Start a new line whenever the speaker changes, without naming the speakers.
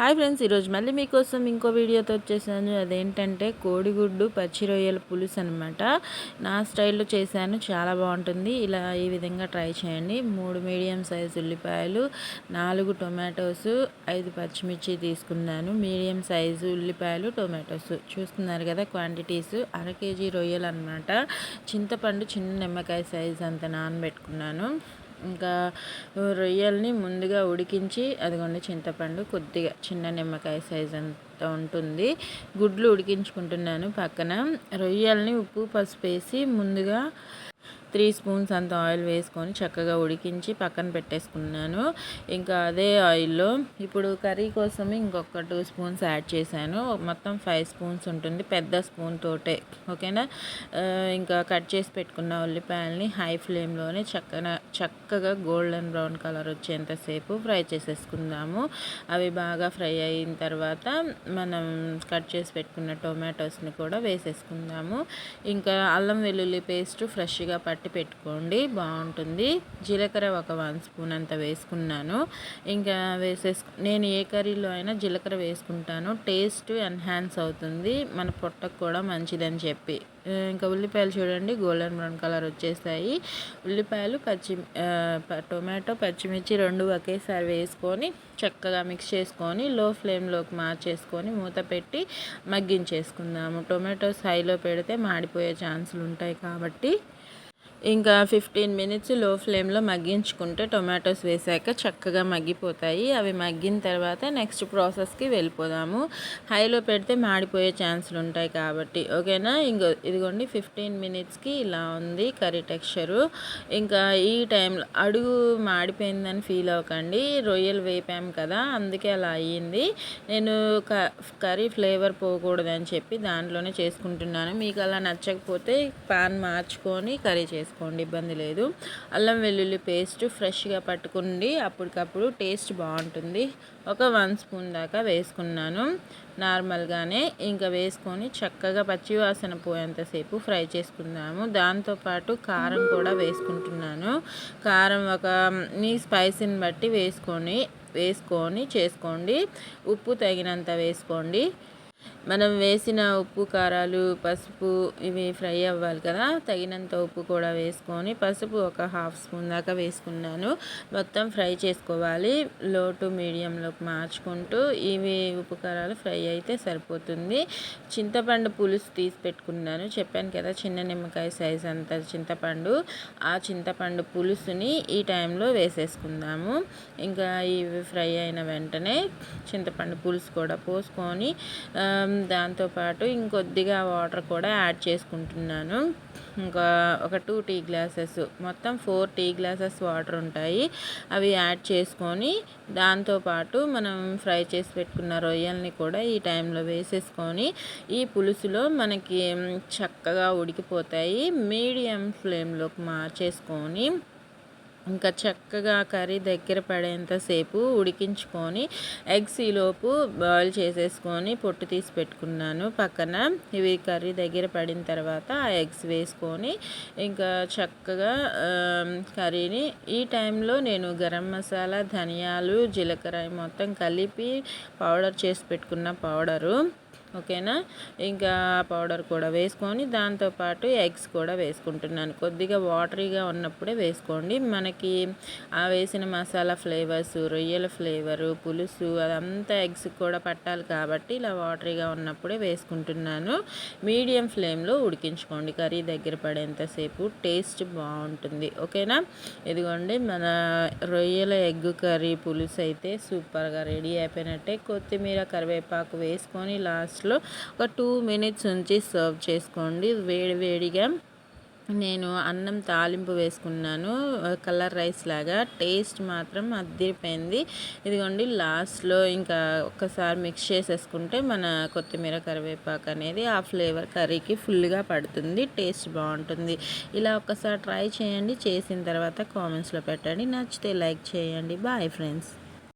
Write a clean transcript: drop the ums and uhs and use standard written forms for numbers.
Hi friends, ఈరోజు మళ్ళీ మీకోసం ఇంకో వీడియోతో వచ్చేసాను. అదేంటంటే కోడిగుడ్డు పచ్చి రొయ్యల పులుసు అనమాట. నా స్టైల్లో చేశాను, చాలా బాగుంటుంది. ఈ విధంగా ట్రై చేయండి. 3 మీడియం సైజు ఉల్లిపాయలు, 4 టొమాటోస్, 5 పచ్చిమిర్చి తీసుకున్నాను. మీడియం సైజు ఉల్లిపాయలు, టొమాటోస్ చూస్తున్నారు కదా క్వాంటిటీస్. 1/2 కేజీ రొయ్యలు అనమాట. చింతపండు చిన్న నిమ్మకాయ సైజు అంత నానబెట్టుకున్నాను. ఇంకా రొయ్యల్ని ముందుగా ఉడికించి, అదిగోండి చింతపండు కొద్దిగా చిన్న నిమ్మకాయ సైజ్ అంత ఉంటుంది. గుడ్లు ఉడికించుకుంటున్నాను పక్కన. రొయ్యల్ని ఉప్పు పసుపు వేసి ముందుగా 3 స్పూన్స్ అంత ఆయిల్ వేసుకొని చక్కగా ఉడికించి పక్కన పెట్టేసుకున్నాను. ఇంకా అదే ఆయిల్లో ఇప్పుడు కర్రీ కోసం ఇంకొక 2 స్పూన్స్ యాడ్ చేశాను. మొత్తం 5 స్పూన్స్ ఉంటుంది, పెద్ద స్పూన్ తోటే. ఓకేనా. ఇంకా కట్ చేసి పెట్టుకున్న ఉల్లిపాయలని హై ఫ్లేమ్లోనే చక్కగా గోల్డెన్ బ్రౌన్ కలర్ వచ్చేంతసేపు ఫ్రై చేసేసుకుందాము. అవి బాగా ఫ్రై అయిన తర్వాత మనం కట్ చేసి పెట్టుకున్న టొమాటోస్ని కూడా వేసేసుకుందాము. ఇంకా అల్లం వెల్లుల్లి పేస్ట్ ఫ్రెష్గా పట్టి పెట్టుకోండి, బాగుంటుంది. జీలకర్ర ఒక 1 స్పూన్ అంత వేసుకున్నాను. ఇంకా నేను ఏ కర్రీలో అయినా జీలకర్ర వేసుకుంటాను, టేస్ట్ ఎన్హాన్స్ అవుతుంది, మన పొట్టకు కూడా మంచిదని చెప్పి. ఇంకా ఉల్లిపాయలు చూడండి గోల్డెన్ బ్రౌన్ కలర్ వచ్చేసాయి. ఉల్లిపాయలు టొమాటో పచ్చిమిర్చి 2 ఒకేసారి వేసుకొని చక్కగా మిక్స్ చేసుకొని లో ఫ్లేమ్లోకి మార్చేసుకొని మూత పెట్టి మగ్గించేసుకుందాము. టొమాటోస్ హైలో పెడితే మాడిపోయే ఛాన్సులు ఉంటాయి కాబట్టి ఇంకా 15 మినిట్స్ లో ఫ్లేమ్లో మగ్గించుకుంటే టొమాటోస్ వేసాక చక్కగా మగ్గిపోతాయి. అవి మగ్గిన తర్వాత నెక్స్ట్ ప్రాసెస్కి వెళ్ళిపోదాము. హైలో పెడితే మాడిపోయే ఛాన్సులు ఉంటాయి కాబట్టి. ఓకేనా. ఇదిగోండి 15 మినిట్స్కి ఇలా ఉంది కర్రీ టెక్స్చరు. ఇంకా ఈ టైంలో అడుగు మాడిపోయిందని ఫీల్ అవ్వకండి, రొయ్యలు వేపాము కదా అందుకే అలా అయ్యింది. నేను కర్రీ ఫ్లేవర్ పోకూడదని చెప్పి దాంట్లోనే చేసుకుంటున్నాను. మీకు అలా నచ్చకపోతే పాన్ మార్చుకొని కర్రీ చేసుకోండి, ఇబ్బంది లేదు. అల్లం వెల్లుల్లి పేస్ట్ ఫ్రెష్గా పట్టుకుండి అప్పటికప్పుడు టేస్ట్ బాగుంటుంది. ఒక 1 స్పూన్ దాకా వేసుకున్నాను నార్మల్గానే. ఇంకా వేసుకొని చక్కగా పచ్చివాసన పోయేంతసేపు ఫ్రై చేసుకుందాము. దాంతోపాటు కారం కూడా వేసుకుంటున్నాను. కారం మీ స్పైసీని బట్టి వేసుకొని చేసుకోండి. ఉప్పు తగినంత వేసుకోండి. మనం వేసిన ఉప్పు కారాలు పసుపు ఇవి ఫ్రై అవ్వాలి కదా, తగినంత ఉప్పు కూడా వేసుకొని పసుపు ఒక 1/2 స్పూన్ దాకా వేసుకున్నాను. మొత్తం ఫ్రై చేసుకోవాలి, లో టు మీడియంలోకి మార్చుకుంటూ. ఇవి ఉప్పు కారాలు ఫ్రై అయితే సరిపోతుంది. చింతపండు పులుసు తీసి పెట్టుకున్నాను, చెప్పాను కదా చిన్న నిమ్మకాయ సైజ్ అంత చింతపండు. ఆ చింతపండు పులుసుని ఈ టైంలో వేసేసుకుందాము. ఇంకా ఇవి ఫ్రై అయిన వెంటనే చింతపండు పులుసు కూడా పోసుకొని దాంతోపాటు ఇంకొద్దిగా వాటర్ కూడా యాడ్ చేసుకుంటున్నాను. ఇంకా ఒక 2 టీ గ్లాసెస్, మొత్తం 4 టీ గ్లాసెస్ వాటర్ ఉంటాయి. అవి యాడ్ చేసుకొని దాంతోపాటు మనం ఫ్రై చేసి పెట్టుకున్న రొయ్యల్ని కూడా ఈ టైంలో వేసేసుకొని ఈ పులుసులో మనకి చక్కగా ఉడికిపోతాయి. మీడియం ఫ్లేమ్లోకి మార్చేసుకొని ఇంకా చక్కగా కర్రీ దగ్గర పడేంతసేపు ఉడికించుకొని ఎగ్స్ ఈలోపు బాయిల్ చేసేసుకొని పొట్టు తీసి పెట్టుకున్నాను పక్కన. ఇవి కర్రీ దగ్గర పడిన తర్వాత ఆ ఎగ్స్ వేసుకొని ఇంకా చక్కగా కర్రీని ఈ టైంలో నేను గరం మసాలా, ధనియాలు, జీలకర్ర మొత్తం కలిపి పౌడర్ చేసి పెట్టుకున్న పౌడరు. ఓకేనా. ఇంకా పౌడర్ కూడా వేసుకొని దాంతోపాటు ఎగ్స్ కూడా వేసుకుంటున్నాను. కొద్దిగా వాటరీగా ఉన్నప్పుడే వేసుకోండి. మనకి ఆ వేసిన మసాలా ఫ్లేవర్స్, రొయ్యల ఫ్లేవరు, పులుసు అదంతా ఎగ్స్ కూడా పట్టాలి కాబట్టి ఇలా వాటరీగా ఉన్నప్పుడే వేసుకుంటున్నాను. మీడియం ఫ్లేమ్లో ఉడికించుకోండి కర్రీ దగ్గర పడేంతసేపు, టేస్ట్ బాగుంటుంది. ఓకేనా. ఇదిగోండి మన రొయ్యల ఎగ్ కర్రీ పులుసు అయితే సూపర్గా రెడీ అయిపోయినట్టే. కొత్తిమీర కరివేపాకు వేసుకొని లాస్ట్లో ఒక 2 మినిట్స్ ఉంచి సర్వ్ చేసుకోండి వేడివేడిగా. నేను అన్నం తాలింపు వేసుకున్నాను, కలర్ రైస్ లాగా. టేస్ట్ మాత్రం అదిరిపోయింది. ఇదిగోండి లాస్ట్లో ఇంకా ఒక్కసారి మిక్స్ చేసేసుకుంటే మన కొత్తిమీర కరివేపాకు అనేది ఆ ఫ్లేవర్ కర్రీకి ఫుల్గా పడుతుంది, టేస్ట్ బాగుంటుంది. ఇలా ఒక్కసారి ట్రై చేయండి, చేసిన తర్వాత కామెంట్స్లో పెట్టండి. నచ్చితే లైక్ చేయండి. Bye friends.